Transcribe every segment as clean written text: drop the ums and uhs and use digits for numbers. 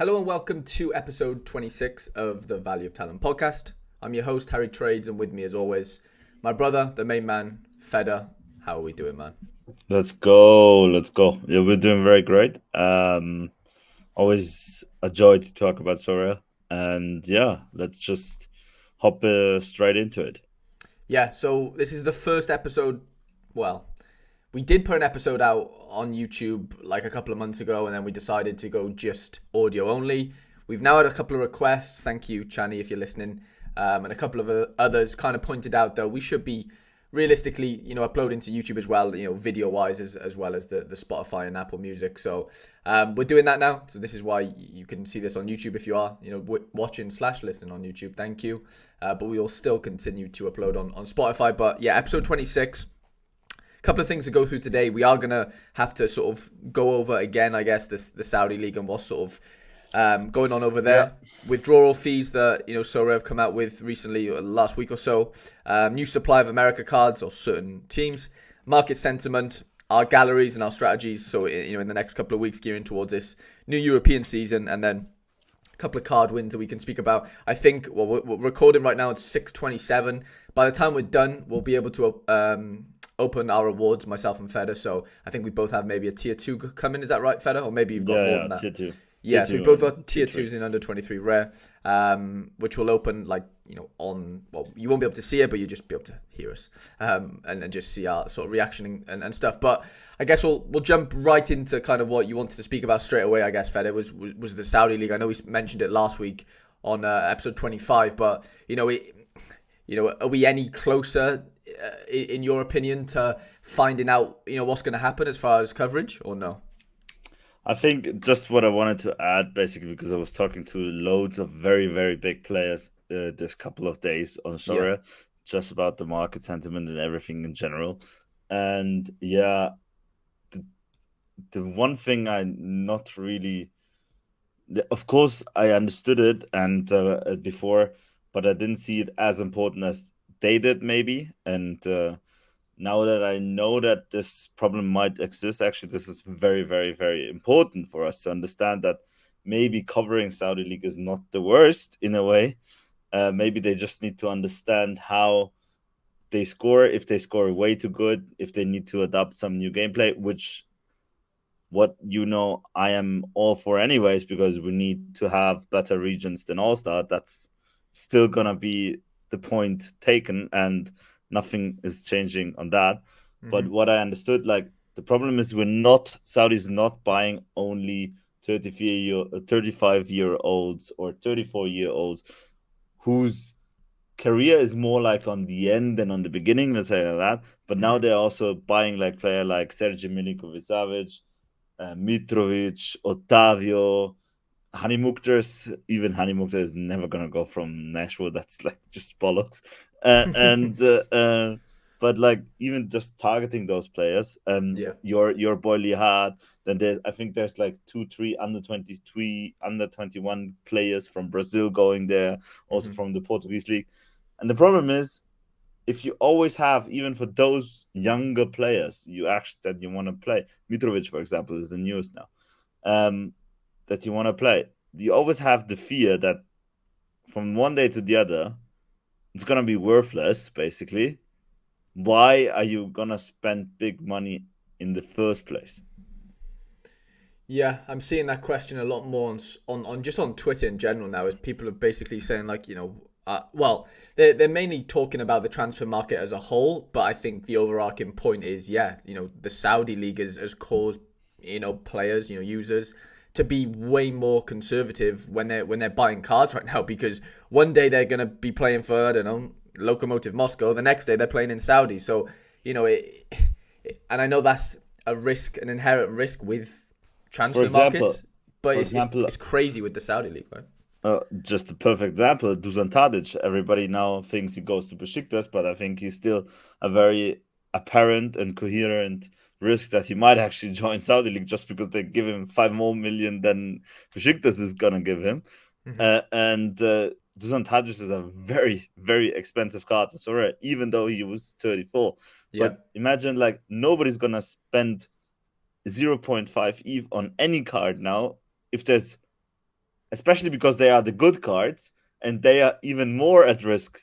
Hello and welcome to episode 26 of the Value of Talent podcast. I'm your host, Harry Trades, and with me, as always, my brother, the main man, Feder. How are we doing, man? Let's go. Let's go. Yeah, we're doing very great. Always a joy to talk about Sorare. And yeah, let's just hop straight into it. Yeah, so this is the first episode. Well, we did put an episode out on YouTube like a couple of months ago, and then we decided to go just audio only. We've now had a couple of requests. Thank you, Chani, if you're listening. And a couple of others kind of pointed out that we should be realistically, uploading to YouTube as well, video wise, as well as the Spotify and Apple Music. So we're doing that now. So this is why you can see this on YouTube if you are, watching/listening on YouTube. Thank you. But we will still continue to upload on Spotify. But yeah, episode 26. Couple of things to go through today. We are gonna have to sort of go over again, I guess, the Saudi League and what's sort of going on over Yeah. there. Withdrawal fees that Sorare have come out with recently, or last week or so. New supply of America cards or certain teams. Market sentiment, our galleries and our strategies. So in the next couple of weeks, gearing towards this new European season, and then a couple of card wins that we can speak about. I think we're recording right now. It's 6:27. By the time we're done, we'll be able to open our awards, myself and Feder. So I think we both have maybe a tier 2 coming. Is that right, Feder? Or maybe you've got Yeah, more yeah. than that. Tier two. Tier Yeah, so we two both and got tier tier three. 2s in under 23 rare, which will open on, well, you won't be able to see it, but you'll just be able to hear us and just see our sort of reaction and stuff. But I guess we'll jump right into kind of what you wanted to speak about straight away, I guess, Fed. It was the Saudi League. I know we mentioned it last week on episode 25, but, are we any closer, in your opinion, to finding out, what's going to happen as far as coverage or no? I think just what I wanted to add, basically, because I was talking to loads of very, very big players this couple of days on Yeah. Sorare, just about the market sentiment and everything in general. And yeah, the, the one thing I not really of course I understood it and before, but I didn't see it as important as they did maybe. And now that I know that this problem might exist, actually this is very, very, very important for us to understand that maybe covering Saudi League is not the worst in a way. Maybe they just need to understand how they score, if they score way too good, if they need to adopt some new gameplay, which what I am all for anyways, because we need to have better regions than All Star. That's still gonna be the point taken, and nothing is changing on that. But Hmm. what I understood, like the problem is we're not Saudi's not buying only 35-year olds or 34-year olds whose career is more like on the end than on the beginning, let's say like that. But now Hmm. they're also buying like player like Sergio Milinkovic-Savic, Mitrovic, Otavio, Hani Mukhtar's. Even Hani Mukhtar is never gonna go from Nashville. That's like just bollocks. And but like even just targeting those players, Yeah. your boy Lihad. Then I think there's like 2, 3 under 23, under 21 players from Brazil going there, also Hmm. from the Portuguese league. And the problem is if you always have, even for those younger players, you actually that you want to play. Mitrovic, for example, is the newest now. That you want to play. You always have the fear that from one day to the other, it's gonna be worthless. Basically, why are you gonna spend big money in the first place? Yeah, I'm seeing that question a lot more on just on Twitter in general now. Is people are basically saying like, well, they're mainly talking about the transfer market as a whole, but I think the overarching point is, yeah, the Saudi league has caused players, users to be way more conservative when they're buying cards right now, because one day they're gonna be playing for, I don't know, Lokomotiv Moscow, the next day they're playing in Saudi. So and I know that's a risk, an inherent risk with For transfer example, markets, but for it's example, it's crazy with the Saudi league, right? just a perfect example, Dusan Tadic. Everybody now thinks he goes to Besiktas, but I think he's still a very apparent and coherent risk that he might actually join Saudi League just because they give him 5 more million than Besiktas is gonna give him. Hmm. And Dusan Tadic is a very, very expensive card to Sorare, even though he was 34. Yeah. But imagine like nobody's gonna spend zero point 0.5 ETH on any card now if there's especially because they are the good cards, and they are even more at risk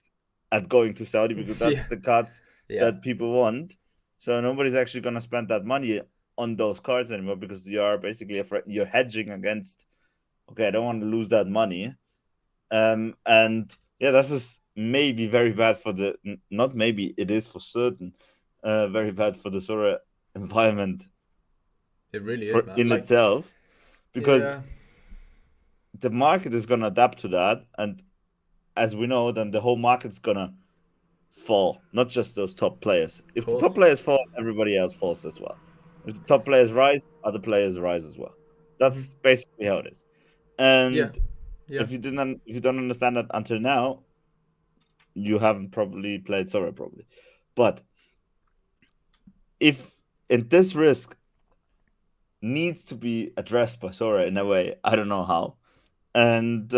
at going to Saudi because that's Yeah. the cards Yeah. that people want. So nobody's actually gonna spend that money on those cards anymore because you are basically afraid, you're hedging against. Okay, I don't want to lose that money. And yeah, this is maybe very bad for the. Not maybe, it is for certain. Very bad for the Sorare environment It really is, for man. in Like, itself, because yeah, the market is gonna adapt to that, and as we know, then the whole market's gonna fall, not just those top players. of If the top course. players fall, everybody else falls as well. If the top players rise, other players rise as well. Hmm. That's basically how it is. Yeah. And Yeah. if you don't understand that until now, you haven't probably played Sorare probably. But if and this risk needs to be addressed by Sorare in a way, I don't know how. And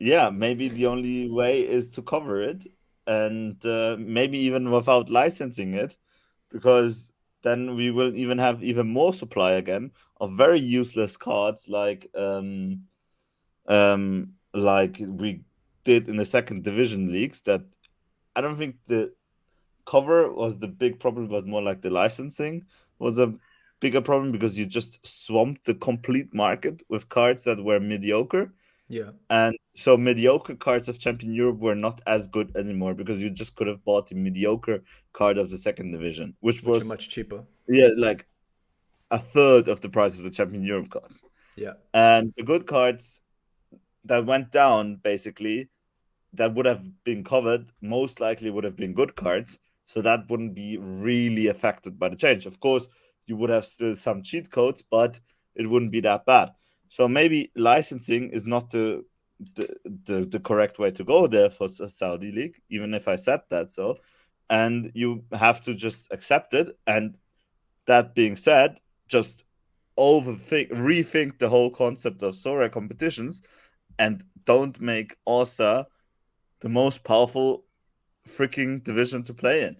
yeah, maybe the only way is to cover it, and maybe even without licensing it, because then we will even have even more supply again of very useless cards like we did in the second division leagues. That I don't think the cover was the big problem, but more like the licensing was a bigger problem because you just swamped the complete market with cards that were mediocre. Yeah. And so mediocre cards of Champion Europe were not as good anymore because you just could have bought the mediocre card of the second division, which Which are was, much cheaper. yeah, like a third of the price of the Champion Europe cards. Yeah. And the good cards that went down, basically, that would have been covered, most likely would have been good cards. So that wouldn't be really affected by the change. Of course, you would have still some cheat codes, but it wouldn't be that bad. So maybe licensing is not the correct way to go there for Saudi League, even if I said that so. And you have to just accept it. And that being said, just rethink the whole concept of Sorare competitions, and don't make All-Star the most powerful freaking division to play in.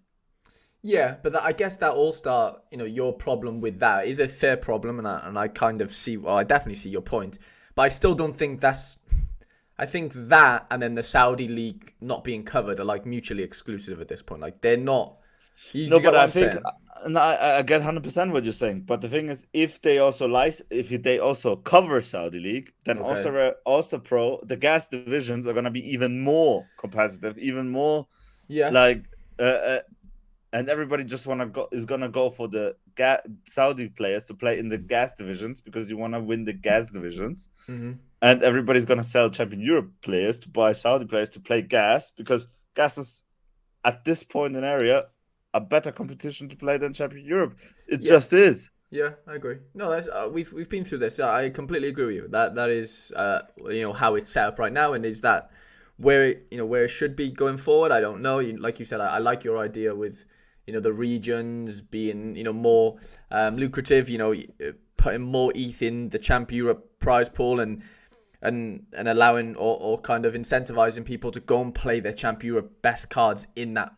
Yeah, but I guess that All Star, your problem with that is a fair problem, and I kind of see. Well, I definitely see your point, but I still don't think that's. I think that and then the Saudi league not being covered are like mutually exclusive at this point. Like they're not. Do No, you get but what I I'm think saying? no, I get 100% what you're saying. But the thing is, if they also cover Saudi League, then Okay. also Pro, the gas divisions are gonna be even more competitive, even more Yeah. like and everybody just is gonna go for the Saudi players to play in the gas divisions because you wanna win the gas divisions. Hmm. And everybody's gonna sell Champion Europe players to buy Saudi players to play gas because gas is at this point in area a better competition to play than Champion Europe. It Yeah. just is. Yeah, I agree. No, that's we've been through this. I completely agree with you. That is how it's set up right now, and is that where where it should be going forward. I don't know. Like you said, I like your idea with the regions being more lucrative. Putting more ETH in the Champ Europe prize pool and allowing or kind of incentivizing people to go and play their Champ Europe best cards in that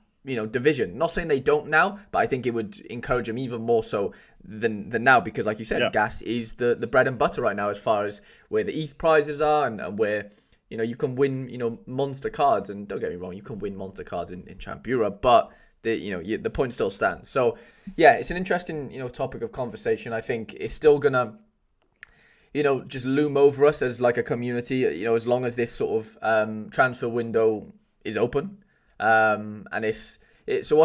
division. Not saying they don't now, but I think it would encourage them even more so than now, because like you said, Yeah. gas is the bread and butter right now as far as where the ETH prizes are and where you can win monster cards. And don't get me wrong, you can win monster cards in Champ Europe, but the point still stands. So yeah, it's an interesting topic of conversation. I think it's still gonna just loom over us as like a community, as long as this sort of transfer window is open. So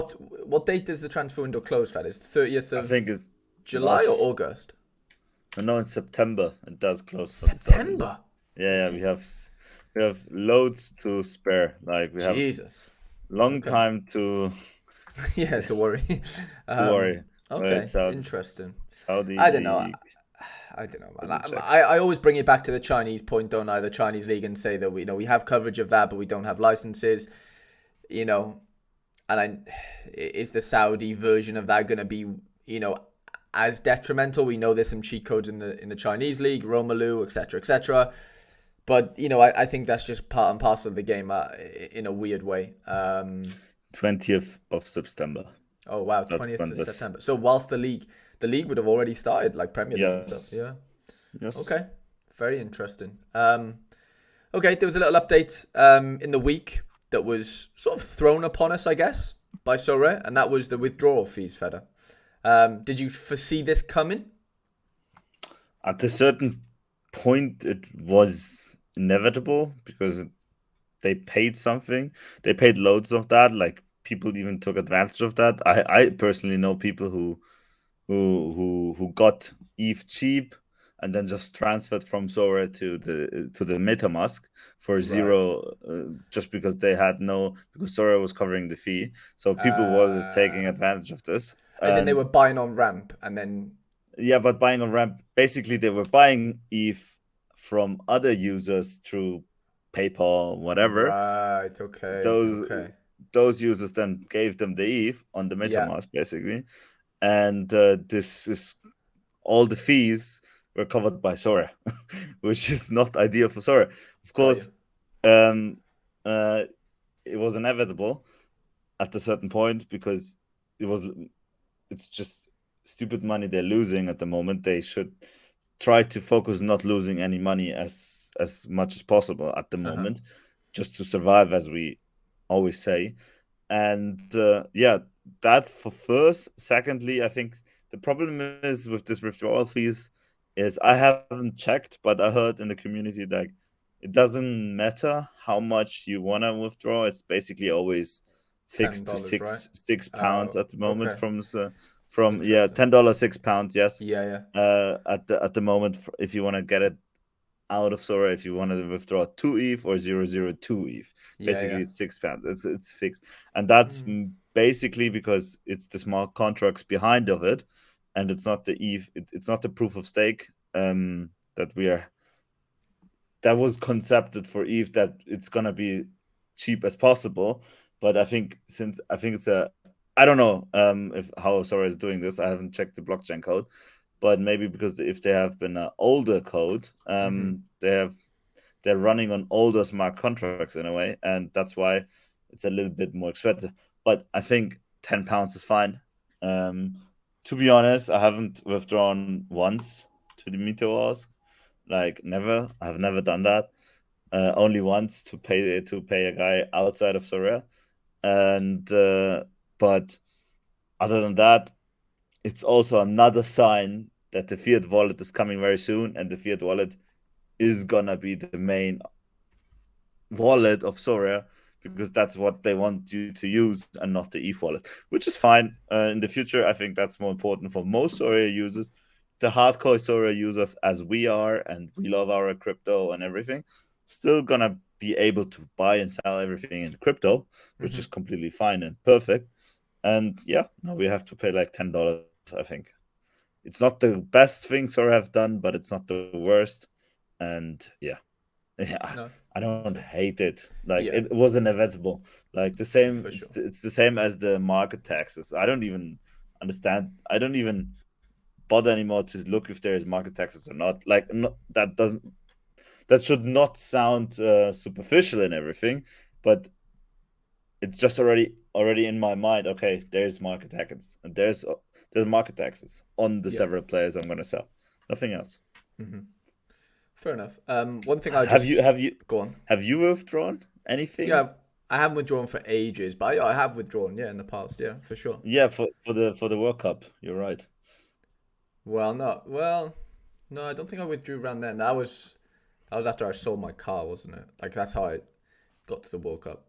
what date does the transfer window close, Fed? Is 30th I think of it July or was August? no, in September it does close for the Saudi League. September. Yeah, we have loads to spare. Like we have Jesus. long Okay. time to Yeah, to worry. worry. Right, Okay, interesting. Saudi I don't know. League. I don't know, Let man. me check. I always bring it back to the Chinese point, don't I? The Chinese league, and say that we have coverage of that, but we don't have licenses. You know, is the Saudi version of that going to be as detrimental? We know there's some cheat codes in the Chinese league, Romelu, etc., etc. But I think that's just part and parcel of the game in a weird way. 20th of September. Oh wow, That's 20th when of this. September. So whilst the league would have already started, like Premier League and stuff. Yes. Yeah. Yes. Okay. Very interesting. Okay, there was a little update in the week that was sort of thrown upon us, I guess, by Sorare, and that was the withdrawal fees, Feder. Did you foresee this coming? At a certain point, it was inevitable because they paid something. They paid loads of that. Like people even took advantage of that. I personally know people who got ETH cheap and then just transferred from Sorare to the MetaMask for Right. zero, just because they had no because Sorare was covering the fee. So people was taking advantage of this. As in they And were buying on ramp and then. yeah, but buying on ramp, basically they were buying ETH from other users through PayPal, whatever. Right. Okay. Those Okay. those users then gave them the ETH on the Yeah. MetaMask, basically, and this is all the fees were covered by Sorare, which is not ideal for Sorare. Of Got you. course, um, uh, it was inevitable at a certain point because it's just stupid money they're losing at the moment. They should try to focus on not losing any money as much as possible at the Uh-huh. moment, just to survive, as we always say. And yeah, that for first. Secondly, I think the problem is with this withdrawal fees is I haven't checked, but I heard in the community that it doesn't matter how much you want to withdraw. It's basically always fixed to $10, right? £6 at the moment Okay. from yeah, Interesting. $10, £6, yes. Yeah, yeah. At the moment, if you want to get it out of Sora, if you want to withdraw 2 ETH or 0.002 ETH. Yeah, Basically, yeah. it's £6. It's fixed, and that's Mm. basically because it's the smart contracts behind of it, and it's not the ETH. It's not the proof of stake that we are. That was concepted for ETH that it's gonna be cheap as possible, but I think it's a. I don't know if how Sora is doing this. I haven't checked the blockchain code, but maybe because if they have been an older code, Mm-hmm. they're running on older smart contracts in a way, and that's why it's a little bit more expensive. But I think £10 is fine. To be honest, I haven't withdrawn once to the Meteors. Like never, I've never done that. Only once to pay a guy outside of Sorare, and but other than that, it's also another sign that the fiat wallet is coming very soon, and the fiat wallet is gonna be the main wallet of Sorare because that's what they want you to use and not the ETH wallet, which is fine. In the future, I think that's more important for most Sorare users. The hardcore Sorare users, as we are, and we love our crypto and everything, still gonna be able to buy and sell everything in crypto, which Mm-hmm. is completely fine and perfect. And yeah, now we have to pay like $10, I think. It's not the best thing Sorare have done, but it's not the worst. And yeah. Yeah, No, I that's don't it. hate it. Like Yeah, it was inevitable. Like the same, for sure. it's the same as the market taxes. I don't even understand. I don't even bother anymore to look if there is market taxes or not. Like that should not sound superficial and everything, but it's just already in my mind. Okay, there's market taxes, and there's market taxes on the Yeah. several players I'm gonna sell. Nothing else. Mm-hmm. Fair enough. One thing I Have you just have you go on. have you withdrawn anything? Yeah, I haven't withdrawn for ages, but I have withdrawn. Yeah, in the past. Yeah, for sure. Yeah, for the World Cup. You're right. Well, not well. No, I don't think I withdrew around then. That was after I sold my car, wasn't it? Like that's how I got to the World Cup.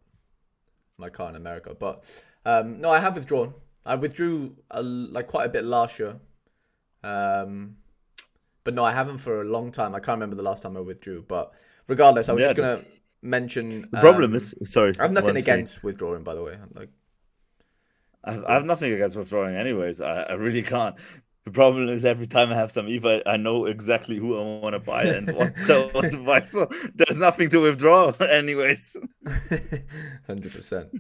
My car in America. But no, I have withdrawn. I withdrew like quite a bit last year. Um, but no, I haven't for a long time. I can't remember the last time I withdrew. But regardless, I was Yeah. just gonna mention. The problem is, sorry, I have nothing one thing. against withdrawing, by the way. Like, I go have on. nothing against withdrawing, anyways. I really can't. The problem is every time I have some EVA, I know exactly who I want to buy and what to buy. So there's nothing to withdraw, anyways. 100%.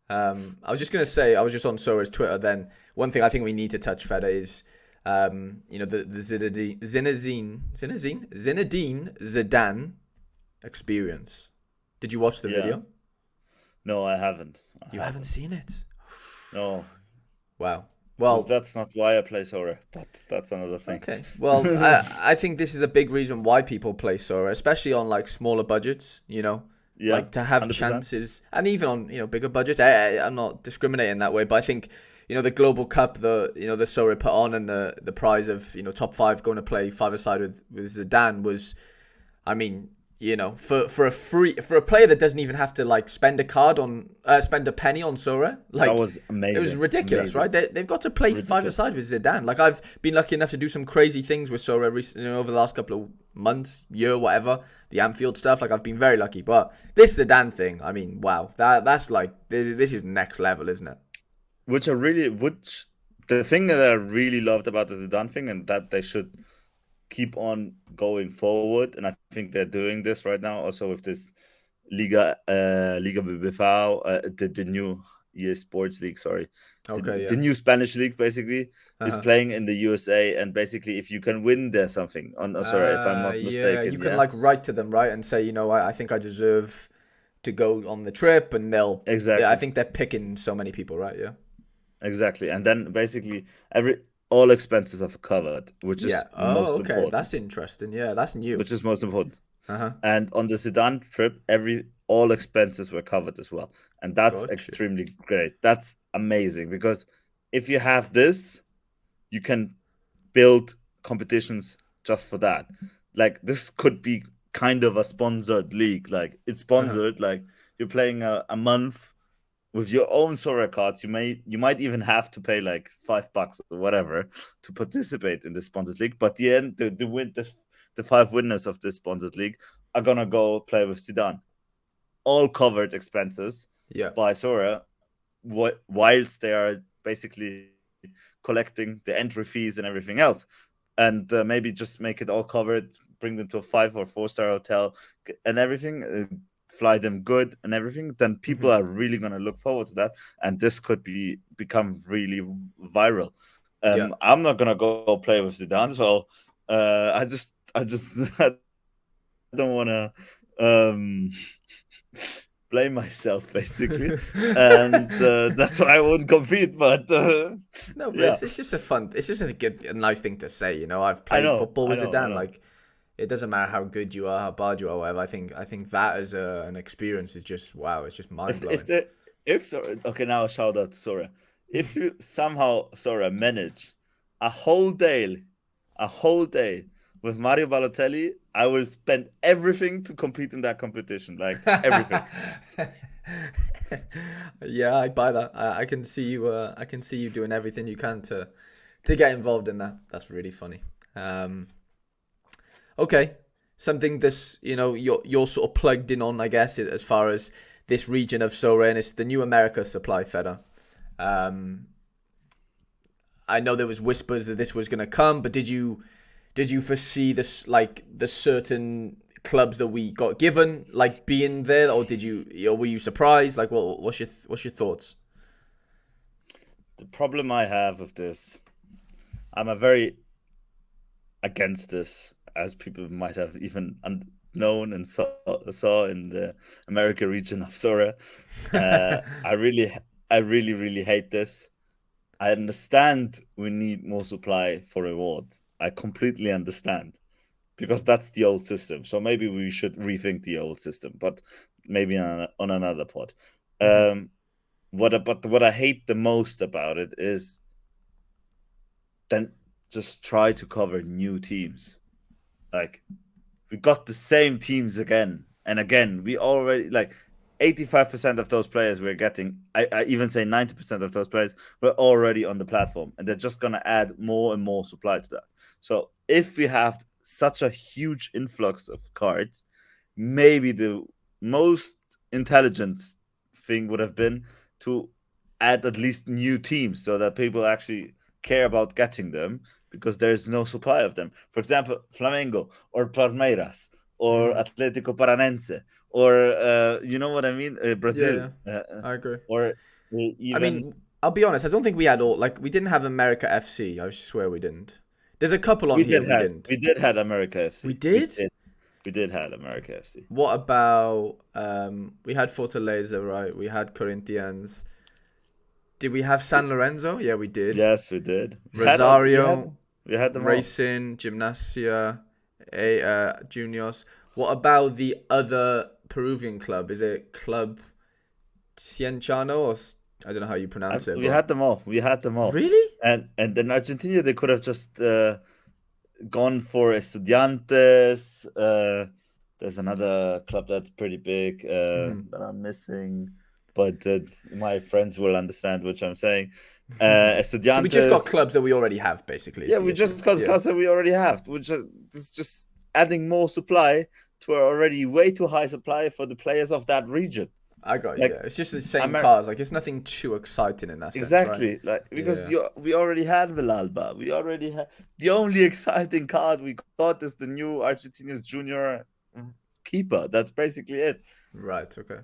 I was just gonna say, I was just on Sora's Twitter. Then one thing I think we need to touch, Feda, is the Zinedine Zidane experience. Did you watch the Yeah. video? No, I haven't. You haven't seen it? No. Wow. Well, That's not why I play Sorare, but that's another thing. okay. Well, I think this is a big reason why people play Sora, especially on like smaller budgets, Yeah, like to have 100%. chances, and even on, bigger budgets. I'm not discriminating that way, but I think, the Global Cup, the Sora put on, and the prize of, top five going to play five-a-side with Zidane was, I mean, for a player that doesn't even have to like spend a penny on Sora, That like was it was amazing. ridiculous, Amazing. right? They've got to play Ridiculous. five-a-side with Zidane. Like I've been lucky enough to do some crazy things with Sora over the last couple of months, year, whatever, the Anfield stuff. Like I've been very lucky, but this Zidane thing, I mean, wow, that's like this is next level, isn't it? Which the thing that I really loved about the Zidane thing, and that they should keep on going forward, and I think they're doing this right now also with this Liga BBV, the new EA Sports League, sorry. Okay, The yeah. new Spanish league basically is Uh-huh. playing in the USA, and basically if you can win there something sorry, if I'm not Yeah, you mistaken, can yeah. like write to them, right, and say, I think I deserve to go on the trip, and I Exactly. think they're picking so many people, right? Yeah. Exactly. And then basically every all expenses are covered, which Yeah. is Oh, most okay. important. That's interesting. Yeah, that's new. Which is most important. Uh-huh. And on the Zidane trip, every all expenses were covered as well. And that's Got you. extremely great. That's amazing because if you have this, you can build competitions just for that. Like this could be kind of a sponsored league. Like it's Uh-huh. sponsored, like you're playing a month with your own Sora cards. You might even have to pay like $5 or whatever to participate in the sponsored league. But the end, the five winners of this sponsored league are gonna go play with Zidane. All covered expenses Yeah. by Sora, whilst they are basically collecting the entry fees and everything else. And maybe just make it all covered, bring them to a 5 or 4 star hotel and everything, fly them good and everything. Then people Hmm. are really gonna look forward to that, and this could become really viral. Yeah. I'm not gonna go play with Zidane, so I just I don't wanna um blame myself basically, and that's why I wouldn't compete. But No, but yeah, it's just it's just a nice thing to say. I've I played know, football I with know, I Zidane. know. Like, it doesn't matter how good you are, how bad you are, whatever. I think that as an experience is just wow. It's just mind If blowing. the if Sora, okay, now shout out to Sora. If you somehow Sora manage a whole day, a whole day with Mario Balotelli, I will spend everything to compete in that competition, like everything. Yeah, I buy that. I can see you. I can see you doing everything you can to get involved in that. That's really funny. Okay, something this you're sort of plugged in on, I guess, as far as this region of Sorare, and it's the New America Supply Feder. Um, I know there was whispers that this was going to come, but did you foresee this, like the certain clubs that we got given, like being there, or were you surprised? Like, what's your thoughts? The problem I have with this, I'm a very against this, as people might have even known and saw in the America region of Sora. I really, really hate this. I understand we need more supply for rewards. I completely understand because that's the old system. So maybe we should rethink the old system, but maybe on another pod. Hmm. Um, but what I hate the most about it is then just try to cover new teams. Like we got the same teams again and again. We already like 85% of those players we're getting. I even say 90% of those players were already on the platform, and they're just gonna add more and more supply to that. So if we have such a huge influx of cards, maybe the most intelligent thing would have been to add at least new teams so that people actually care about getting them because there is no supply of them. For example, Flamengo or Palmeiras or Hmm. Atlético Paranense or you know what I mean, Yeah, Brazil, yeah, I agree. or I even mean, I'll be honest. I don't think we had all. Like, we didn't have America FC. I swear we didn't. There's a couple on here we didn't. we did had America We FC. did. We did had America FC. What about we had Fortaleza, right? We had Corinthians. Did we have San Lorenzo? Yeah, we did. Yes, we did. Rosario, We had them all. Racing, Gimnasia, Juniors. What about the other Peruvian club? Is it Club Cienciano or I don't know how you pronounce it, We but had them all. We had them all. really? And in Argentina, they could have just gone for Estudiantes. There's another club that's pretty big that I'm missing, but my friends will understand what I'm saying. Estudiantes. So we just got clubs that we already have, basically. Yeah, we just got clubs that we already have, which is just adding more supply to our already way too high supply for the players of that region. I got you. Yeah. It's just the same cars. Like it's nothing too exciting in that sense. Exactly. Right? Like because we already had Villalba. We already had the only exciting card we got is the new Argentina's junior keeper. That's basically it. Right. Okay.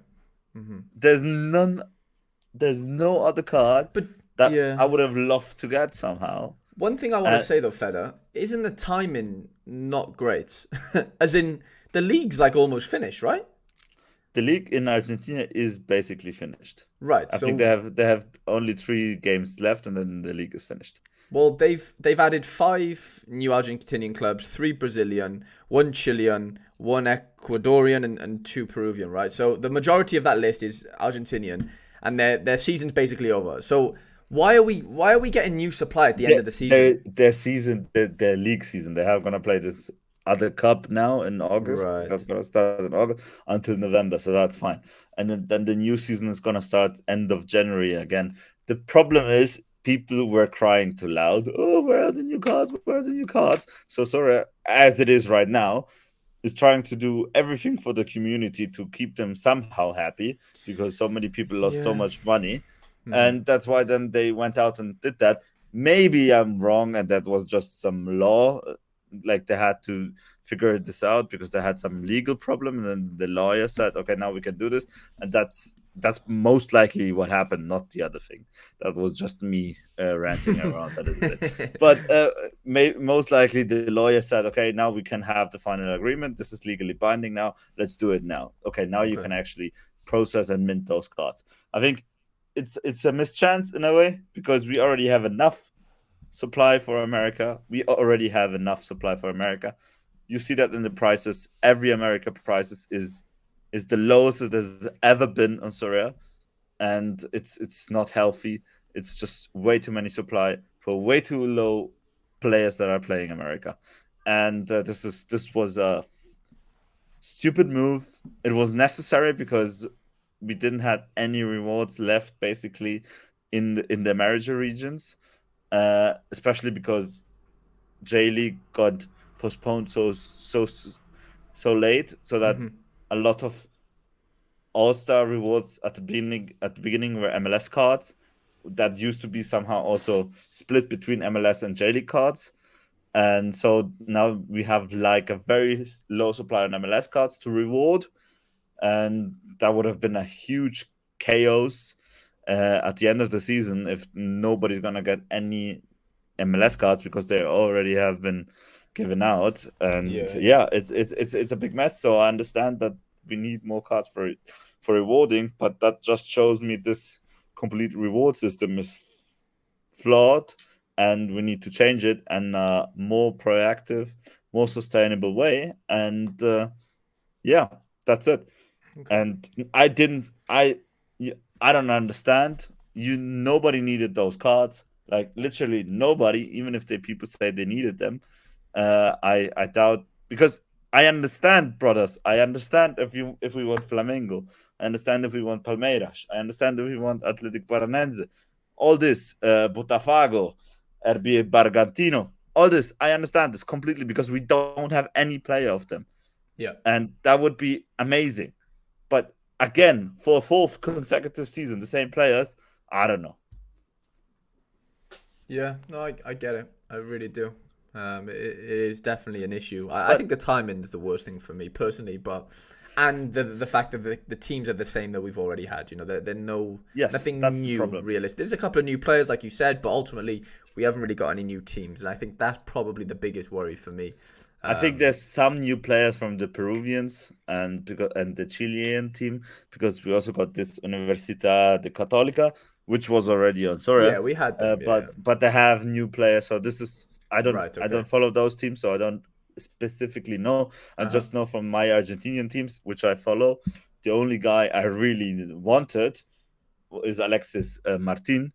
There's no other card that I would have loved to get somehow. One thing I want to say though, Feder, isn't the timing not great? As in the league's like almost finished, right? The league in Argentina is basically finished. Right. I think they have only 3 games left, and then the league is finished. Well, they've added 5 new Argentinian clubs, 3 Brazilian, 1 Chilean, 1 Ecuadorian, and 2 Peruvian. Right. So the majority of that list is Argentinian, and their season's basically over. So why are we getting new supply at the end of the season? Their league season. They are gonna play this other cup now in August. Right. That's gonna start in August until November, so that's fine. And then the new season is gonna start end of January again. The problem is people were crying too loud. Oh, where are the new cards? Where are the new cards? So Sorare, as it is right now, is trying to do everything for the community to keep them somehow happy because so many people lost so much money. And that's why then they went out and did that. Maybe I'm wrong, and that was just some law. Like they had to figure this out because they had some legal problem, and then the lawyer said, "Okay, now we can do this," and that's most likely what happened, not the other thing. That was just me ranting around a little bit. But most likely the lawyer said, "Okay, now we can have the final agreement. This is legally binding now. Let's do it now. Okay, now you can actually process and mint those cards." I think it's a mischance in a way because we already have enough supply for America. We already have enough supply for America. You see that in the prices. Every America prices is the lowest it has ever been on Sorare, and it's not healthy. It's just way too many supply for way too low players that are playing America, and this was a stupid move. It was necessary because we didn't have any rewards left basically in the America regions. Especially because J League got postponed so late, so that a lot of All-Star rewards at the beginning were MLS cards that used to be somehow also split between MLS and J League cards, and so now we have like a very low supply on MLS cards to reward, and that would have been a huge chaos. At the end of the season, if nobody's gonna get any MLS cards because they already have been given out, and it's a big mess. So I understand that we need more cards for rewarding, but that just shows me this complete reward system is flawed, and we need to change it in a more proactive, more sustainable way. And that's it. Okay. And I don't understand. Nobody needed those cards. Like literally nobody, even if the people say they needed them. I doubt, because I understand, brothers. I understand if we want Flamengo. I understand if we want Palmeiras. I understand if we want Athletic Paranaense. All this, Botafogo, RB Bragantino. All this, I understand this completely because we don't have any player of them. Yeah, and that would be amazing. But again, for a 4th consecutive season, the same players, I don't know. Yeah, no, I get it. I really do. It is definitely an issue. I think the timing is the worst thing for me personally, and the fact that the teams are the same that we've already had. You know, they're nothing new realistic. There's a couple of new players, like you said, but ultimately we haven't really got any new teams, and I think that's probably the biggest worry for me. I think there's some new players from the Peruvians and the Chilean team, because we also got this Universidad de Católica, which was already on Yeah, Sorare. we had them. Yeah. But they have new players, so this is Right. I Okay. don't follow those teams, so I don't specifically know. I Uh-huh. just know from my Argentinian teams, which I follow, the only guy I really wanted is Alexis Martin,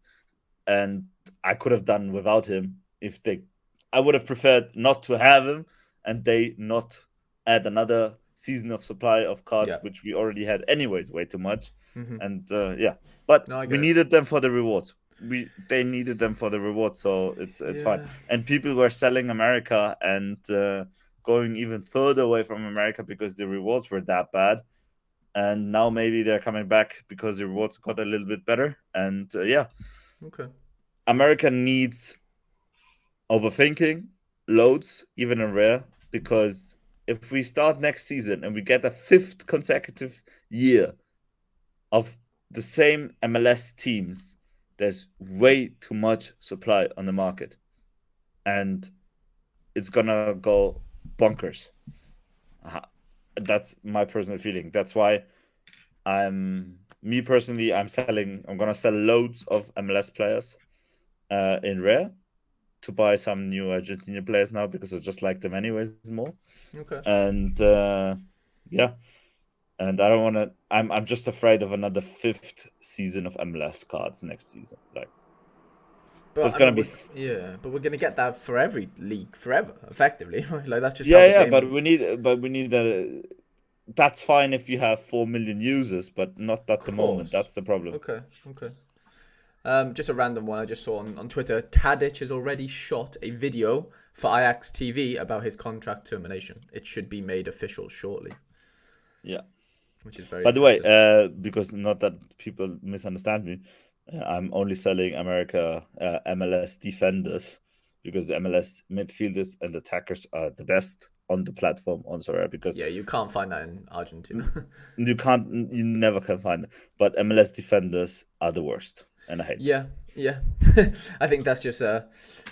and I could have done without him if they. I would have preferred not to have him, and they not add another season of supply of cards, Yeah. which we already had anyways, way too much. Mm-hmm. And yeah, but No, I we get it. needed them for the rewards. They needed them for the rewards, so it's fine. Yeah. And people were selling America and going even further away from America because the rewards were that bad. And now maybe they're coming back because the rewards got a little bit better. And yeah, Okay. America needs overthinking loads, even in rare, because if we start next season and we get a fifth consecutive year of the same MLS teams, there's way too much supply on the market. And it's gonna go bonkers. That's my personal feeling. That's why me personally, I'm gonna sell loads of MLS players in rare to buy some new Argentinian players now because I just like them anyways more. Okay. And yeah, and I don't want to. I'm just afraid of another fifth season of MLS cards next season. Like, But it's I gonna mean, be. but we're gonna get that for every league forever, effectively. Right? Like that's just how Yeah, the yeah, game. but we need a. That's fine if you have 4 million users, but not Of at the moment. course. That's the problem. Okay. Okay. Just a random one I just saw on Twitter. Tadic has already shot a video for Ajax TV about his contract termination. It should be made official shortly, Yeah. which is very By the way, interesting. because not that people misunderstand me, I'm only selling America MLS defenders because MLS midfielders and attackers are the best on the platform on Sorare because Yeah, you can't find that in Argentina. you never can find it. But MLS defenders are the worst, and I hate them. Yeah, yeah. I think that's just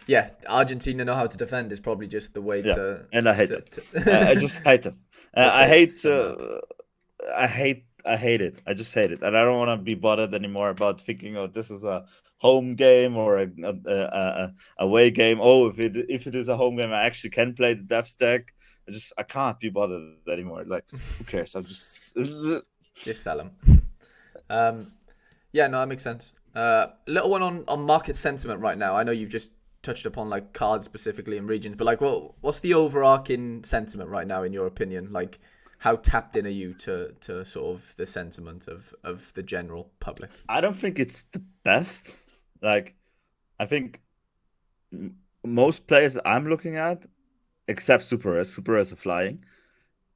yeah. Argentina know how to defend is probably just the way Yeah, and I hate them. I to just hate them. just I say hate. sum it up. I hate it. I just hate it, and I don't want to be bothered anymore about thinking, oh, this is a home game or a away game. Oh, if it is a home game, I actually can play the dev stack. I can't be bothered anymore. Like, who cares? I'm just. Just sell them. Yeah, no, that makes sense. Little one on market sentiment right now. I know you've just touched upon like cards specifically in regions, but like, what's the overarching sentiment right now in your opinion? Like, how tapped in are you to sort of the sentiment of the general public? I don't think it's the best. Like, I think most players I'm looking at, except Super S are flying.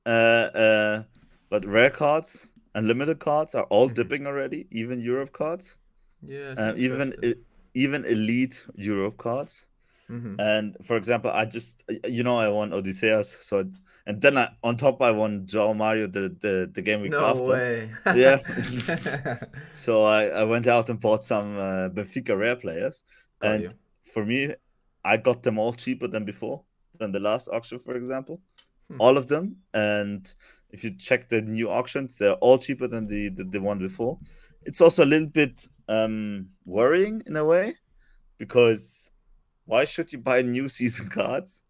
Uh, but rare cards and limited cards are all dipping already. Even Europe cards, Yeah, it's even interesting. even elite Europe cards. Mm-hmm. And for example, I won Odysseus, so and then on top I won João Mario the game week No after. way. Yeah. So I went out and bought some Benfica rare players, Got you. and for me, I got them all cheaper than before, than the last auction, for example, all of them. And if you check the new auctions, they're all cheaper than the one before. It's also a little bit worrying in a way because why should you buy new season cards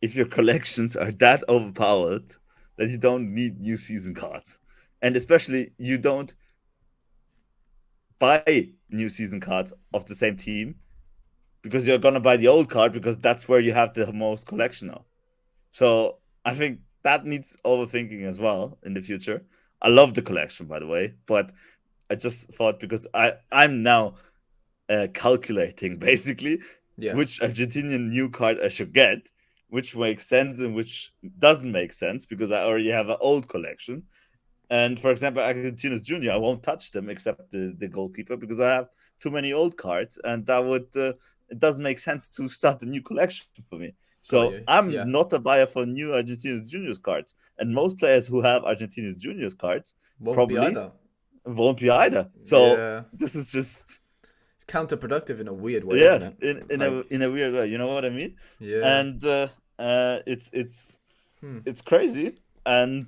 if your collections are that overpowered that you don't need new season cards? And especially you don't buy new season cards of the same team because you're gonna buy the old card because that's where you have the most collection of. So I think that needs overthinking as well in the future. I love the collection, by the way, but I just thought because I'm now calculating basically Yeah. which Argentinian new card I should get, which makes sense and which doesn't make sense because I already have an old collection. And for example, Argentinos Junior, I won't touch them except the goalkeeper because I have too many old cards, and that would it doesn't make sense to start a new collection for me. Got So you. I'm Yeah. not a buyer for new Argentinos Juniors cards, and most players who have Argentinos Juniors cards Won't be probably either. won't be either. So Yeah. this is just It's counterproductive in a weird way, yeah, isn't it? in Like, a weird way, you know what I mean? yeah. And it's Hmm. it's crazy, and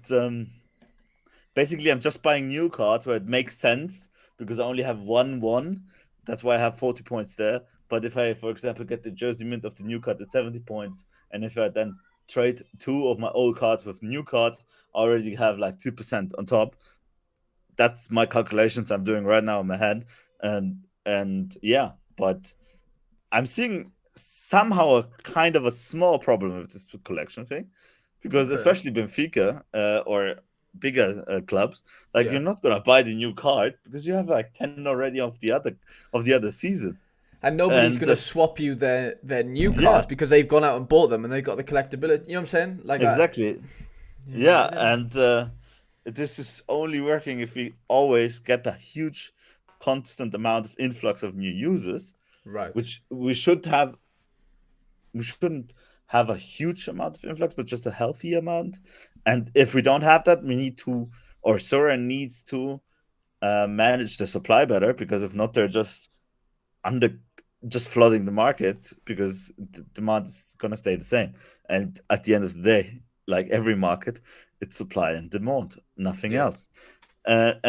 basically I'm just buying new cards where it makes sense because I only have one. That's why I have 40 points there. But if I, for example, get the jersey mint of the new card at 70 points, and if I then trade 2 of my old cards with new cards, I already have like 2% on top. That's my calculations I'm doing right now in my head. And yeah, but I'm seeing somehow a kind of a small problem with this collection thing, because especially Benfica or bigger clubs, like you're not gonna buy the new card because you have like 10 already of the other season, and nobody's going to swap you their new cards because they've gone out and bought them and they've got the collectability. You know what I'm saying? Like exactly. And this is only working if we always get a huge, constant amount of influx of new users, right? Which we should have. We shouldn't have a huge amount of influx, but just a healthy amount. And if we don't have that, we need to, or Sorare needs to manage the supply better, because if not, they're just flooding the market, because the demand is going to stay the same. And at the end of the day, like every market, it's supply and demand, nothing else. But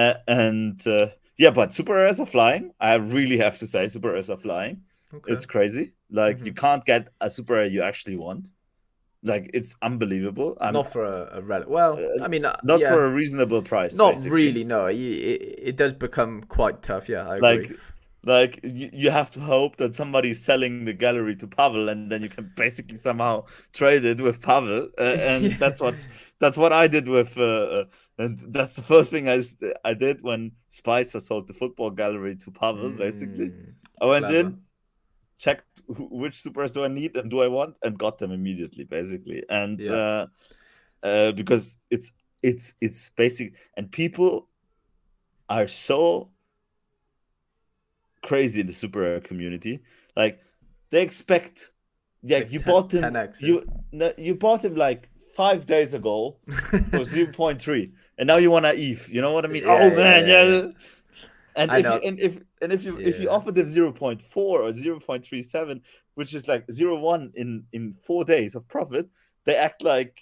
super rares are flying. I really have to say, super rares are flying. It's crazy. Like you can't get a super rare you actually want. Like it's unbelievable. Not for a relic. Well, I mean, not for a reasonable price. Not basically. Really. No, it does become quite tough. Yeah, I agree. Like you have to hope that somebody's selling the gallery to Pavel, and then you can basically somehow trade it with Pavel. And that's what I did with. And that's the first thing I did when Spicer sold the football gallery to Pavel. Basically, I went in, checked which supers do I need and do I want, and got them immediately, basically. And because it's basic, and people are so crazy in the super rare community. Like they expect, like you bought him, 10x, you bought him like 5 days ago for 0.3, and now you want to Eve. You know what I mean? And if you offer them 0.4 or 0.37, which is like 0.1 in 4 days of profit, they act like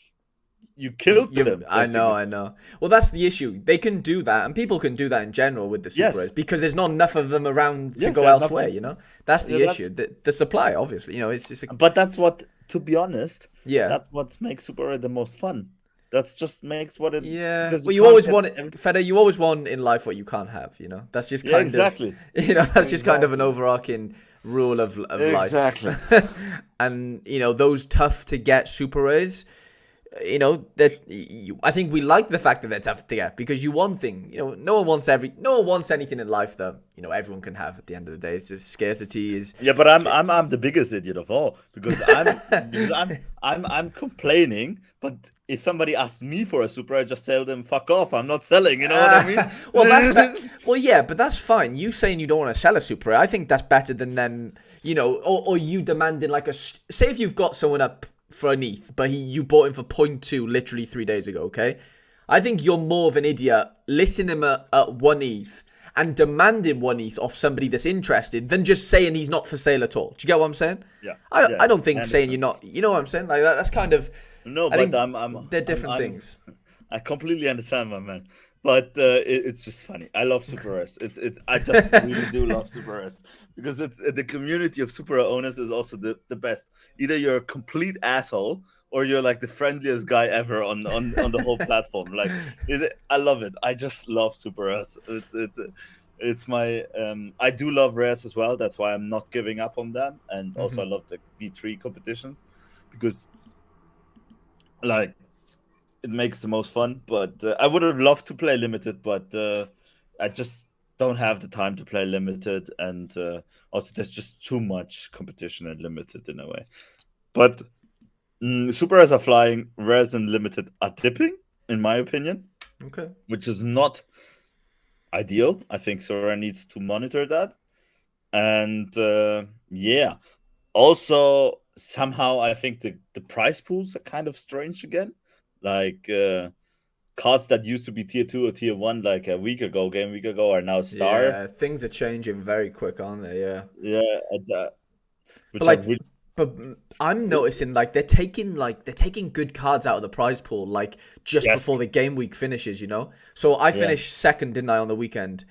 you killed them. Basically. I know. Well, that's the issue. They can do that, and people can do that in general with the super rares, because there's not enough of them around to go elsewhere. You know, that's the issue. The supply, obviously, you know, it's just. But that's what, to be honest, that's what makes super rare the most fun. That just makes what it. Yeah. Well, you always want it, Feder. You always want in life what you can't have. You know, that's just kind of. You know, that's just kind of an overarching rule of life. Exactly. And you know, those tough to get super rares. You know that I think we like the fact that they're tough to get, because you want thing. You know, no one wants anything in life that everyone can have. At the end of the day, it's just scarcity is. Yeah, but I'm the biggest idiot of all, because I'm complaining. But if somebody asks me for a super, I just tell them fuck off. I'm not selling. You know what I mean? Well, yeah, but that's fine. You saying you don't want to sell a super, I think that's better than them. You know, or you demanding like say if you've got someone up for an ETH, but you bought him for 0.2 literally 3 days ago, okay? I think you're more of an idiot listing him at 1 ETH and demanding 1 ETH off somebody that's interested than just saying he's not for sale at all. Do you get what I'm saying? Yeah. I don't think saying you're not, you know what I'm saying? Like that's kind of. No, but they're different things. I completely understand, my man. But it's just funny. I love super rares. I just really do love super rares, because it's the community of super rare owners is also the best. Either you're a complete asshole or you're like the friendliest guy ever on the whole platform. Like I love it. I just love super rares. It's my I do love rares as well. That's why I'm not giving up on them. And also I love the V3 competitions, because like it makes the most fun. But I would have loved to play limited, but I just don't have the time to play limited, and also there's just too much competition in limited in a way. But super rares are flying, rares and limited are dipping, in my opinion. Okay. Which is not ideal. I think Sorare needs to monitor that. And also somehow I think the prize pools are kind of strange again. Like cards that used to be tier 2 or tier 1 like game week ago are now star. Yeah, things are changing very quick, aren't they? Yeah. But I'm noticing like they're taking good cards out of the prize pool like just before the game week finishes, you know. So I finished second, didn't I, on the weekend,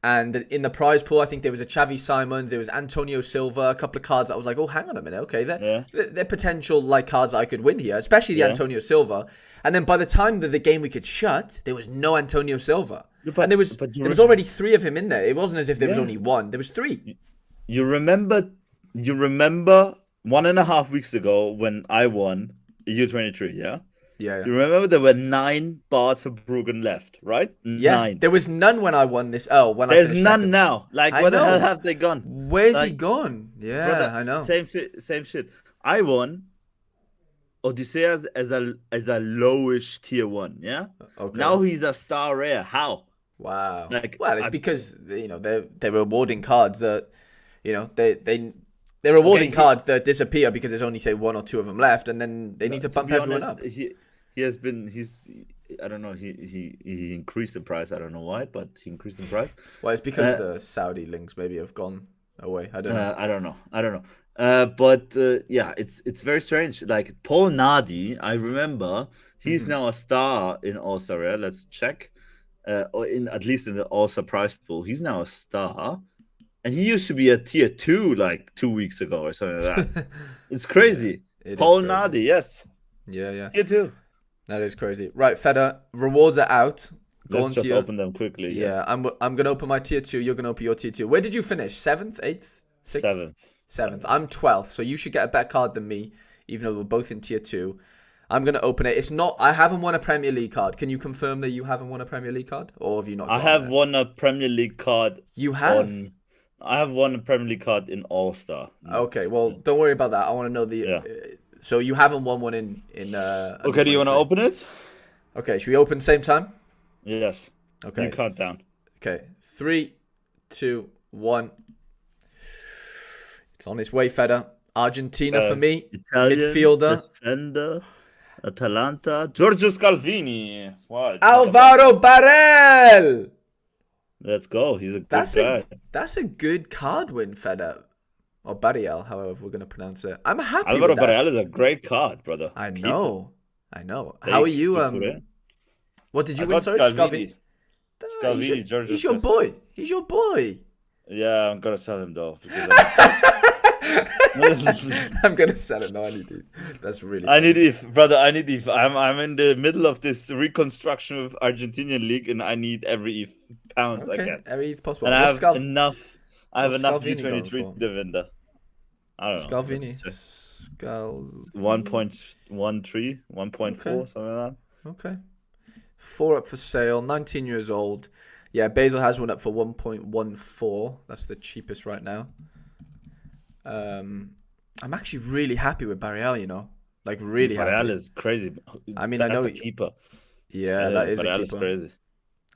And in the prize pool, I think there was a Xavi Simons, there was Antonio Silva, a couple of cards that I was like, oh, hang on a minute, okay, they're potential like cards I could win here, especially the Antonio Silva. And then by the time that the game we could shut, there was no Antonio Silva. And there was already 3 of him in there. It wasn't as if there was only 1. There was 3. You remember 1.5 weeks ago when I won U23, yeah? Yeah. You remember there were 9 baht for Bruggen left, right? Yeah. 9. There was none when I won this. Oh, when there's I finished none second. now. Like, where the hell have they gone? Where's he gone? Yeah, brother, I know. Same shit. I won Odysseus as a lowish tier 1, yeah? Okay. Now he's a star rare. How? Wow. Well, it's because they're rewarding cards that they're rewarding cards that disappear because there's only say 1 or 2 of them left, and then they need to bump everyone up. I don't know. He increased the price. I don't know why, but he increased the price. Well, it's because the Saudi links maybe have gone away. I don't know. I don't know. But it's very strange. Like Paul Nardi, I remember he's now a star in All-Star Rare. Let's check. Or at least in the All-Star prize pool, he's now a star. And he used to be a tier 2 like 2 weeks ago or something like that. It's crazy. Paul Nardi, yes. Yeah. Tier 2. That is crazy. Right, Feder, rewards are out. Let's just open them quickly. Yeah, yes. I'm going to open my tier 2. You're going to open your tier 2. Where did you finish? 7th, 8th, 6th? 7th. I'm 12th, so you should get a better card than me, even though we're both in tier 2. I'm going to open it. It's not. I haven't won a Premier League card. Can you confirm that you haven't won a Premier League card? Or have you not? I have won a Premier League card. You have? I have won a Premier League card in All-Star. Okay, well, don't worry about that. I want to know the... so you haven't won one in okay, do you want to open it? Okay, should we open same time? Yes. Okay. You count down. Okay, 3, 2, 1. It's on its way, Feder. Argentina for me. Italian midfielder. Defender. Atalanta. Giorgio Scalvini. What? Alvaro Barel. Let's go. He's a good guy. That's a good card win, Feder. Or Barriel, however we're going to pronounce it. I'm happy Alvaro with that. Barriel is a great card, brother. I know. How are you? What did you win? Sorry, Scalvini. Scalvini, Giorgio. He's your boy. He's your boy. Yeah, I'm going to sell him, though. I'm going to sell him. No, I need to. That's really funny. I need ETH, brother. I need ETH. I'm in the middle of this reconstruction of Argentinian league, and I need every ETH pounds I can. Every ETH possible. And I have enough. I have enough U23 defender. I don't know. Scalvini. 1.13, 1.4, something like that. Okay. 4 up for sale. 19 years old. Yeah, Basel has one up for 1.14. That's the cheapest right now. I'm actually really happy with Barriel, Like, really happy. Barriel is crazy. I mean, I know... That's a keeper. Yeah, that is Barriel a keeper. Is crazy.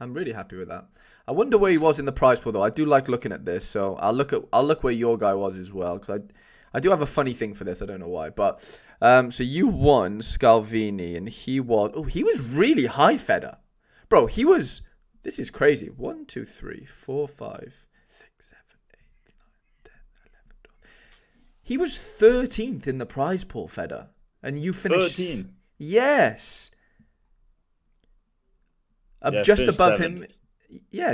I'm really happy with that. I wonder where he was in the prize pool, though. I do like looking at this, so I'll look where your guy was as well, because I do have a funny thing for this. I don't know why, but so you won Scalvini, and he was really high, Feder, bro. This is crazy. 1, 2, 3, 4, 5, 6, 7, 8, 9, 10, 11, 12. He was 13th in the prize pool, Feder, and you finished 13. Yes. Just above 7th. Him. Yeah,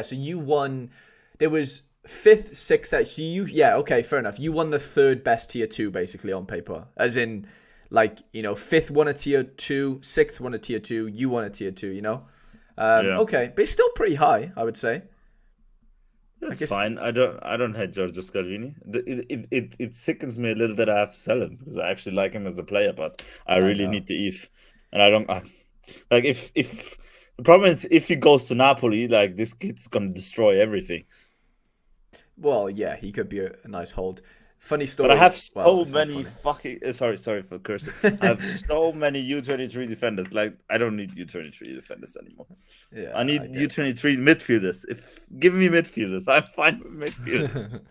so you won. There was 5th, 6th. Okay, fair enough. You won the 3rd best tier 2 basically on paper, as in, 5th won a tier 2, 6th won a tier 2. You won a tier 2. Okay, but it's still pretty high, I would say. That's fine. I don't hate Giorgio Scalvini. It sickens me a little that I have to sell him because I actually like him as a player, but I really need the ETH, and I don't like if. The problem is if he goes to Napoli, like this kid's gonna destroy everything. Well, yeah, he could be a nice hold. Funny story. But I have so many fucking sorry for cursing. I have so many U23 defenders. Like I don't need U23 defenders anymore. Yeah, I need U23 midfielders. Give me midfielders. I'm fine with midfielders.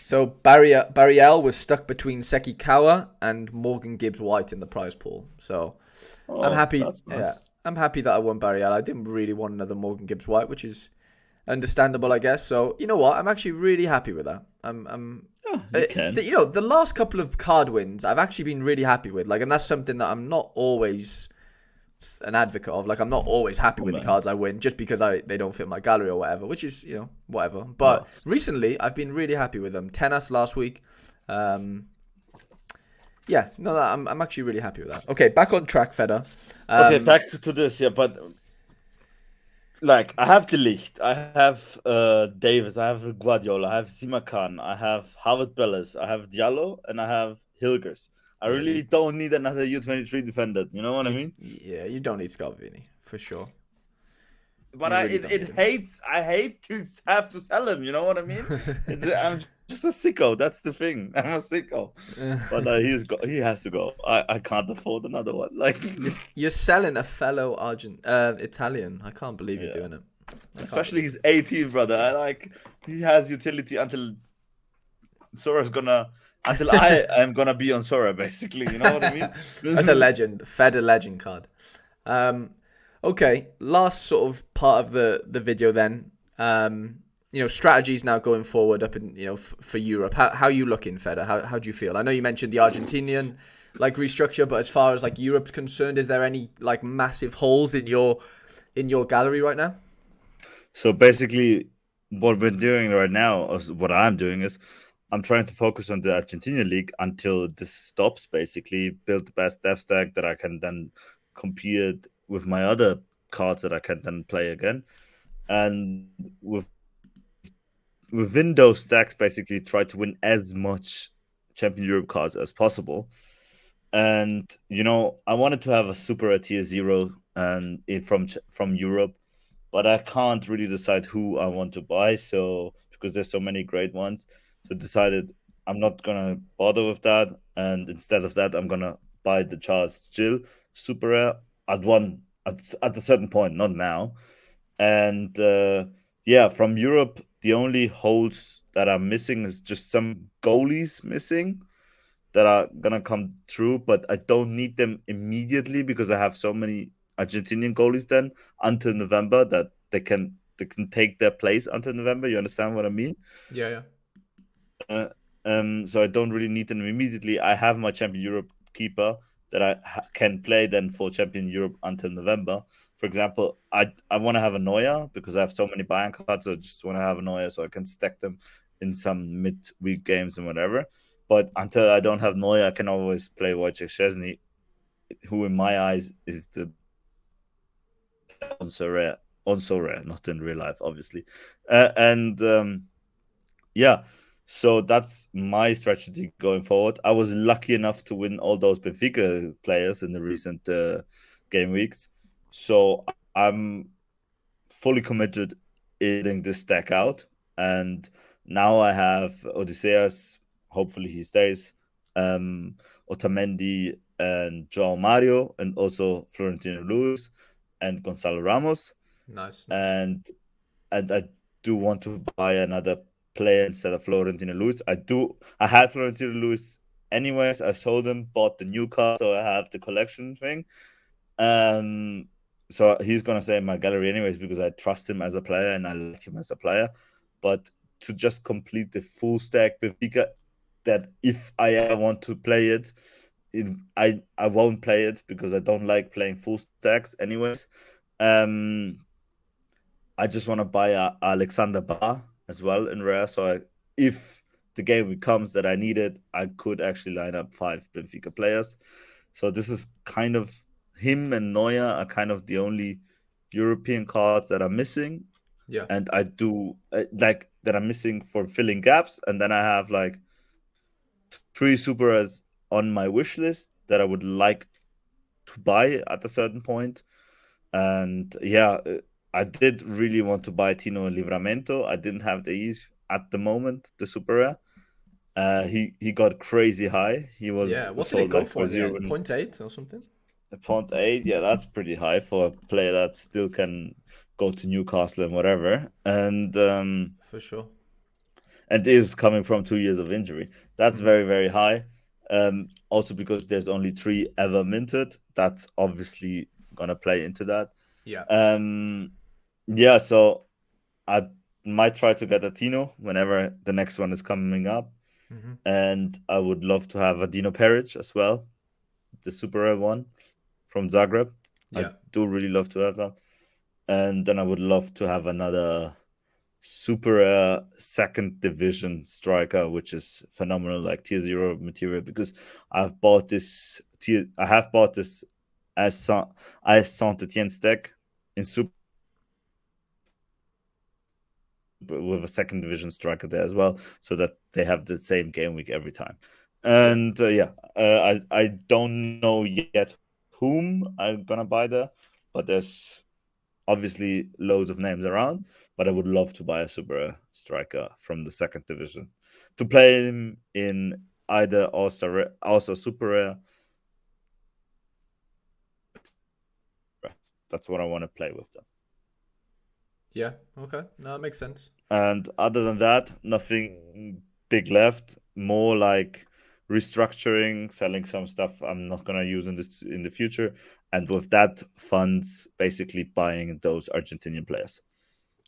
So Barriel was stuck between Seki Kawa and Morgan Gibbs White in the prize pool. So I'm happy. That's nice. Yeah. I'm happy that I won Barriel. I didn't really want another Morgan Gibbs White, which is understandable, I guess. So you know what? I'm actually really happy with that. The last couple of card wins, I've actually been really happy with. And that's something that I'm not always an advocate of. Like, I'm not always happy Oh, with the man. cards I win just because they don't fit my gallery or whatever, which is, whatever. No. But recently, I've been really happy with them. Tenas last week. Yeah, no, I'm actually really happy with that. Okay, back on track, Feder. Okay, back to this. Yeah, but like I have De Ligt, I have Davis, I have Guardiola, I have Simakan, I have Harvard Bellis, I have Diallo, and I have Hilgers. I Yeah, really don't need another U23 defender. You know what I mean? you don't need Scalvini for sure. But You really don't need him. I hate to have to sell him. You know what I mean? I'm just a sicko. That's the thing. I'm a sicko. But he has to go. I can't afford another one. Like, you're selling a fellow Italian. I can't believe you're yeah. doing it. Especially he's 18, brother. He has utility until Sora's gonna until I am gonna be on Sora, basically. You know what I mean? That's a legend. Feder legend card. Okay, last sort of part of the video then. Strategies now going forward up in for Europe. How are you looking, Feder? How do you feel? I know you mentioned the Argentinian restructure, but as far as Europe's concerned, is there any massive holes in your gallery right now? So basically, what we're doing right now, or what I'm doing, is I'm trying to focus on the Argentina league until this stops. Basically, build the best dev stack that I can then compete with my other cards that I can then play again, and within those stacks, basically try to win as much Champion Europe cards as possible. And I wanted to have a super tier 0 and from Europe, but I can't really decide who I want to buy. So because there's so many great ones, so decided I'm not gonna bother with that, and instead of that, I'm gonna buy the Charles Jill super rare at a certain point, not now. And yeah, from Europe, the only holes that are missing is just some goalies missing that are gonna come through, but I don't need them immediately because I have so many Argentinian goalies then until November that they can take their place until November. You understand what I mean? Yeah. So I don't really need them immediately. I have my Champion Europe keeper that I can play then for Champion Europe until November. For example, I want to have a Neuer because I have so many Bayern cards. So I just want to have a Neuer so I can stack them in some midweek games and whatever. But until I don't have Neuer, I can always play Wojciech Szczesny, who in my eyes is the on Sorare, not in real life, obviously. Yeah, so that's my strategy going forward. I was lucky enough to win all those Benfica players in the recent game weeks, so I'm fully committed in this stack out. And now I have Odysseus. Hopefully he stays. Otamendi and Joao Mario, and also Florentino Luis and Gonzalo Ramos. Nice. And I do want to buy another player instead of Florentino Luis. I had Florentino Luis anyways. I sold him, bought the new card, so I have the collection thing. So he's gonna stay in my gallery anyways because I trust him as a player and I like him as a player. But to just complete the full stack Benfica, that if I ever want to play I won't play it because I don't like playing full stacks anyways. I just want to buy Alexander Bar as well in rare. So if the game comes that I need it, I could actually line up 5 Benfica players. So this is kind of him and Neuer are kind of the only European cards that are missing. Yeah. And I do like that I'm missing for filling gaps. And then I have like 3 Superas on my wish list that I would like to buy at a certain point. And yeah, I did really want to buy Tino Livramento. I didn't have the at the moment, the super rare. He got crazy high. He was What did it sold go like for in the end? 0. 0.8 or something? 0.8, yeah, that's pretty high for a player that still can go to Newcastle and whatever. And for sure. And is coming from 2 years of injury. That's very, very high. Also because there's only 3 ever minted. That's obviously gonna play into that. Yeah. Yeah, so I might try to get a Tino whenever the next one is coming up. And I would love to have a Dino Peric as well, the super rare one from Zagreb. I Yeah. do really love to have them. And then I would love to have another super second division striker, which is phenomenal, like tier 0 material, because I have bought this as Saint Etienne's deck in super with a second division striker there as well, so that they have the same game week every time. And I don't know yet whom I'm gonna buy there, but there's obviously loads of names around. But I would love to buy a super striker from the second division to play him in either also super rare. That's what I want to play with them. Yeah. Okay. No, that makes sense. And other than that, nothing big left. More like restructuring, selling some stuff I'm not gonna use in the future, and with that funds basically buying those Argentinian players.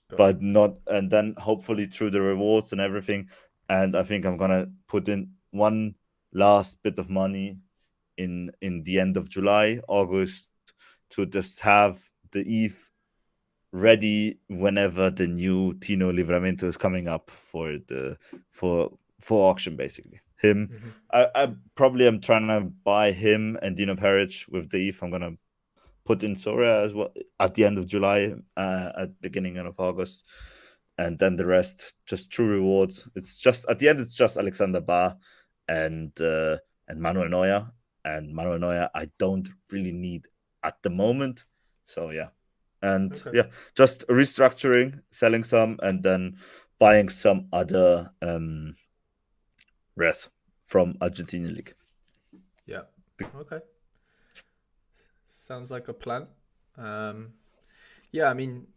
Got But it. not, and then hopefully through the rewards and everything. And I think I'm gonna put in one last bit of money in the end of July, August, to just have the ETH ready whenever the new Tino Livramento is coming up for auction. Basically, him. Mm-hmm. I probably am trying to buy him and Dino Peric with the ETH. I'm gonna put in Sorare as well at the end of July, at beginning of August, and then the rest just true rewards. It's just at the end, it's just Alexander Ba and Manuel Neuer. And Manuel Neuer, I don't really need at the moment. So yeah, and Okay. yeah, just restructuring, selling some, and then buying some other res from Argentina League. Yeah. Okay. Sounds like a plan. Yeah, I mean,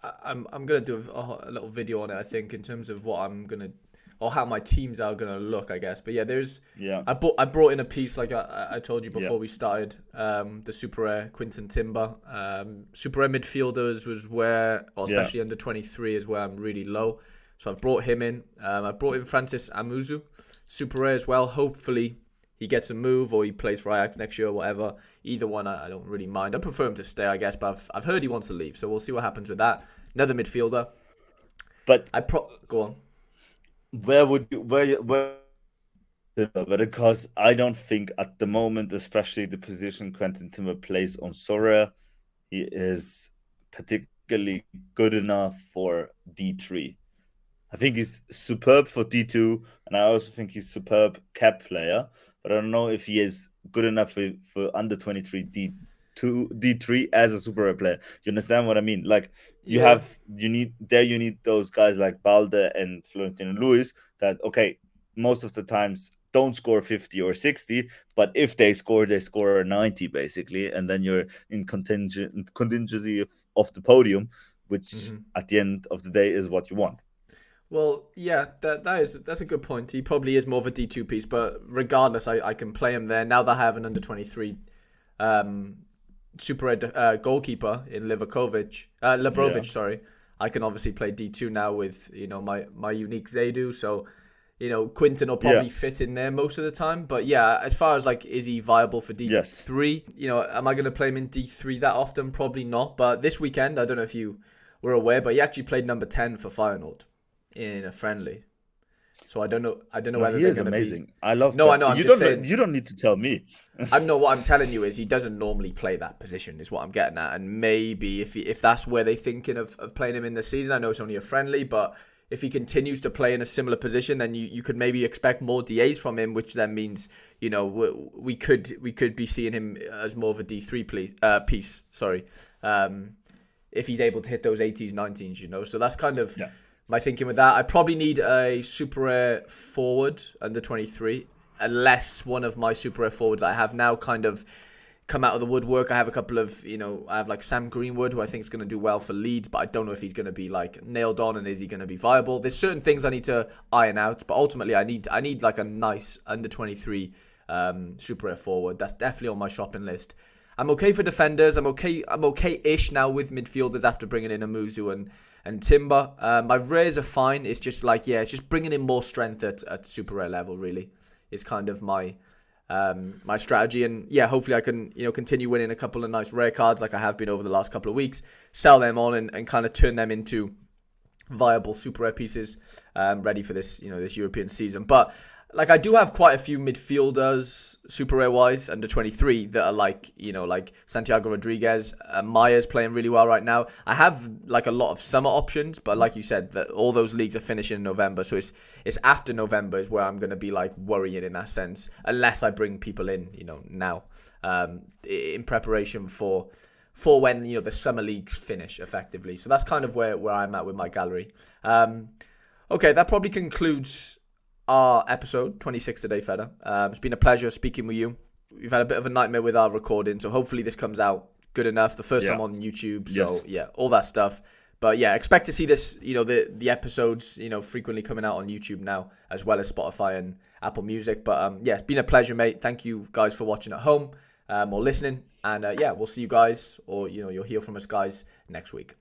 I'm gonna do a little video on it. I think in terms of what I'm gonna or how my teams are gonna look. I guess, but yeah, I brought in a piece like I told you before we started. The Super Rare Quinton Timber. Super Rare midfielders was where, or especially under 23 is where I'm really low. So I've brought him in. I brought in Francis Amuzu, Super Rare as well. Hopefully he gets a move or he plays for Ajax next year or whatever. Either one, I don't really mind. I prefer him to stay, I guess, but I've heard he wants to leave, so we'll see what happens with that. Another midfielder. But go on. Where because I don't think at the moment, especially the position Quentin Timber plays on Sorare, he is particularly good enough for D3. I think he's superb for D2, and I also think he's superb cap player, but I don't know if he is good enough for under 23 D3 as a super rare player. You understand what I mean? Like you need those guys like Balde and Florentino Luis that most of the times don't score 50 or 60, but if they score 90 basically, and then you're in contingency of the podium, which at the end of the day is what you want. Well, yeah, that's a good point. He probably is more of a D2 piece, but regardless, I can play him there. Now that I have an under 23 super red goalkeeper in Lebrovic, sorry, I can obviously play D2 now with my unique Zaidu. So Quinton will probably fit in there most of the time. But yeah, as far as like, is he viable for D3? Yes. Am I going to play him in D3 that often? Probably not. But this weekend, I don't know if you were aware, but he actually played number 10 for Feyenoord in a friendly. So I don't know whether he they're is going to amazing. be... I love. No, I know. I'm just saying. You don't need to tell me. What I'm telling you is he doesn't normally play that position. Is what I'm getting at. And maybe if that's where they're thinking of playing him in the season, I know it's only a friendly, but if he continues to play in a similar position, then you could maybe expect more DAs from him, which then means we could be seeing him as more of a D3 piece. Sorry, if he's able to hit those 80s, 90s, So that's kind of my thinking with that. I probably need a super rare forward under 23, unless one of my super rare forwards I have now kind of come out of the woodwork. I have a couple of, I have like Sam Greenwood, who I think is going to do well for Leeds, but I don't know if he's going to be like nailed on and is he going to be viable. There's certain things I need to iron out, but ultimately I need like a nice under 23 super rare forward. That's definitely on my shopping list. I'm okay for defenders. I'm okay-ish now with midfielders after bringing in Amuzu and Timber. My rares are fine. It's just like, it's just bringing in more strength at super rare level, really. Is kind of my my strategy. And yeah, hopefully I can, continue winning a couple of nice rare cards like I have been over the last couple of weeks, sell them on and kind of turn them into viable super rare pieces, ready for this, this European season. But like, I do have quite a few midfielders, super rare wise, under 23 that are like Santiago Rodriguez. Maya's playing really well right now. I have like a lot of summer options, but like you said, that all those leagues are finishing in November. So it's after November is where I'm going to be like worrying in that sense, unless I bring people in, now, in preparation for when, the summer leagues finish effectively. So that's kind of where I'm at with my gallery. Okay, that probably concludes our episode 26 today, Feder. It's been a pleasure speaking with you. We've had a bit of a nightmare with our recording, so hopefully this comes out good enough. The first time on YouTube, so yeah, all that stuff. But yeah, expect to see this, the episodes, frequently coming out on YouTube now, as well as Spotify and Apple Music. But yeah, it's been a pleasure, mate. Thank you guys for watching at home or listening. And yeah, we'll see you guys, or you'll hear from us guys next week.